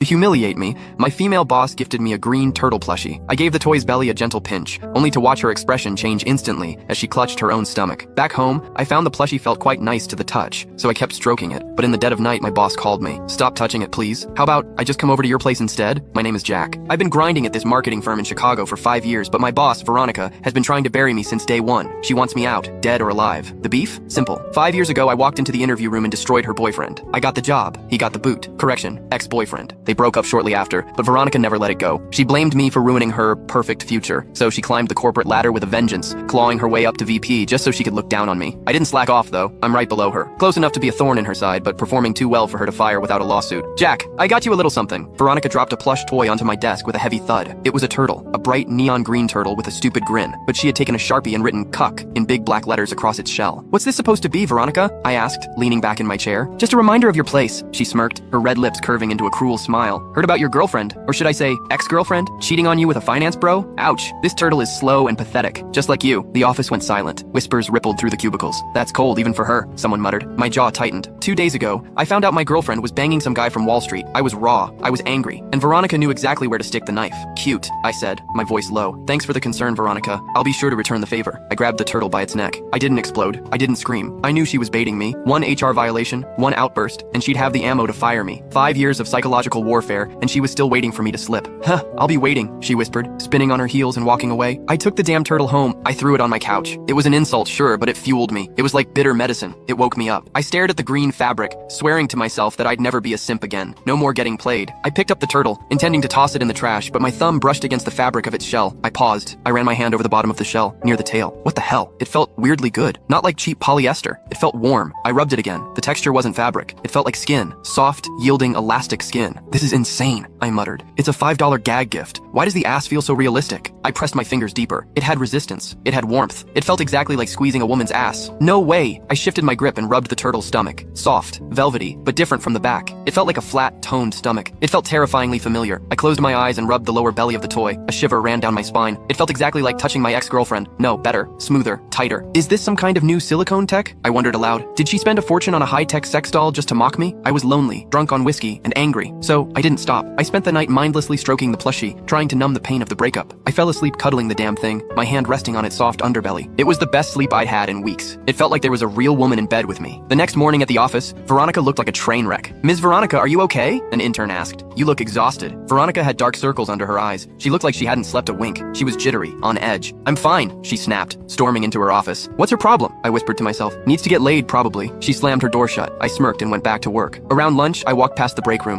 To humiliate me, my female boss gifted me a green turtle plushie. I gave the toy's belly a gentle pinch, only to watch her expression change instantly as she clutched her own stomach. Back home, I found the plushie felt quite nice to the touch, so I kept stroking it. But in the dead of night, my boss called me. "Stop touching it, please. How about I just come over to your place instead? My name is Jack. I've been grinding at this marketing firm in Chicago for 5 years, but my boss, Veronica, has been trying to bury me since day one. She wants me out, dead or alive. The beef? Simple. 5 years ago, I walked into the interview room and destroyed her boyfriend. I got the job. He got the boot. Correction, ex-boyfriend. They broke up shortly after, but Veronica never let it go. She blamed me for ruining her perfect future, so she climbed the corporate ladder with a vengeance, clawing her way up to VP just so she could look down on me. I didn't slack off, though. I'm right below her. Close enough to be a thorn in her side, but performing too well for her to fire without a lawsuit. Jack, I got you a little something. Veronica dropped a plush toy onto my desk with a heavy thud. It was a turtle, a bright neon green turtle with a stupid grin, but she had taken a Sharpie and written "cuck" in big black letters across its shell. "What's this supposed to be, Veronica?" I asked, leaning back in my chair. "Just a reminder of your place," she smirked, her red lips curving into a cruel smile. "Heard about your girlfriend, or should I say ex-girlfriend, cheating on you with a finance bro? Ouch. This turtle is slow and pathetic. Just like you." The office went silent. Whispers rippled through the cubicles. "That's cold even for her," someone muttered. My jaw tightened. 2 days ago, I found out my girlfriend was banging some guy from Wall Street. I was raw. I was angry. And Veronica knew exactly where to stick the knife. "Cute," I said, my voice low. "Thanks for the concern, Veronica. I'll be sure to return the favor." I grabbed the turtle by its neck. I didn't explode. I didn't scream. I knew she was baiting me. One HR violation, one outburst, and she'd have the ammo to fire me. 5 years of psychological warfare, and she was still waiting for me to slip. "Huh, I'll be waiting," she whispered, spinning on her heels and walking away. I took the damn turtle home. I threw it on my couch. It was an insult, sure, but it fueled me. It was like bitter medicine. It woke me up. I stared at the green fabric, swearing to myself that I'd never be a simp again. No more getting played. I picked up the turtle, intending to toss it in the trash, but my thumb brushed against the fabric of its shell. I paused. I ran my hand over the bottom of the shell, near the tail. What the hell? It felt weirdly good. Not like cheap polyester. It felt warm. I rubbed it again. The texture wasn't fabric. It felt like skin. Soft, yielding, elastic skin. "This is insane," I muttered. "It's a $5 gag gift. Why does the ass feel so realistic?" I pressed my fingers deeper. It had resistance. It had warmth. It felt exactly like squeezing a woman's ass. No way! I shifted my grip and rubbed the turtle's stomach. Soft, velvety, but different from the back. It felt like a flat, toned stomach. It felt terrifyingly familiar. I closed my eyes and rubbed the lower belly of the toy. A shiver ran down my spine. It felt exactly like touching my ex-girlfriend. No, better, smoother, tighter. Is this some kind of new silicone tech? I wondered aloud. Did she spend a fortune on a high-tech sex doll just to mock me? I was lonely, drunk on whiskey, and angry, so I didn't stop. I spent the night mindlessly stroking the plushie, trying to numb the pain of the breakup. I fell asleep cuddling the damn thing, my hand resting on its soft underbelly. It was the best sleep I'd had in weeks. It felt like there was a real woman in bed with me. The next morning at the office, Veronica looked like a train wreck. "Ms. Veronica, are you okay?" an intern asked. "You look exhausted." Veronica had dark circles under her eyes. She looked like she hadn't slept a wink. She was jittery, on edge. "I'm fine," she snapped, storming into her office. "What's her problem?" I whispered to myself. "Needs to get laid, probably." She slammed her door shut. I smirked and went back to work. Around lunch, I walked past the break room.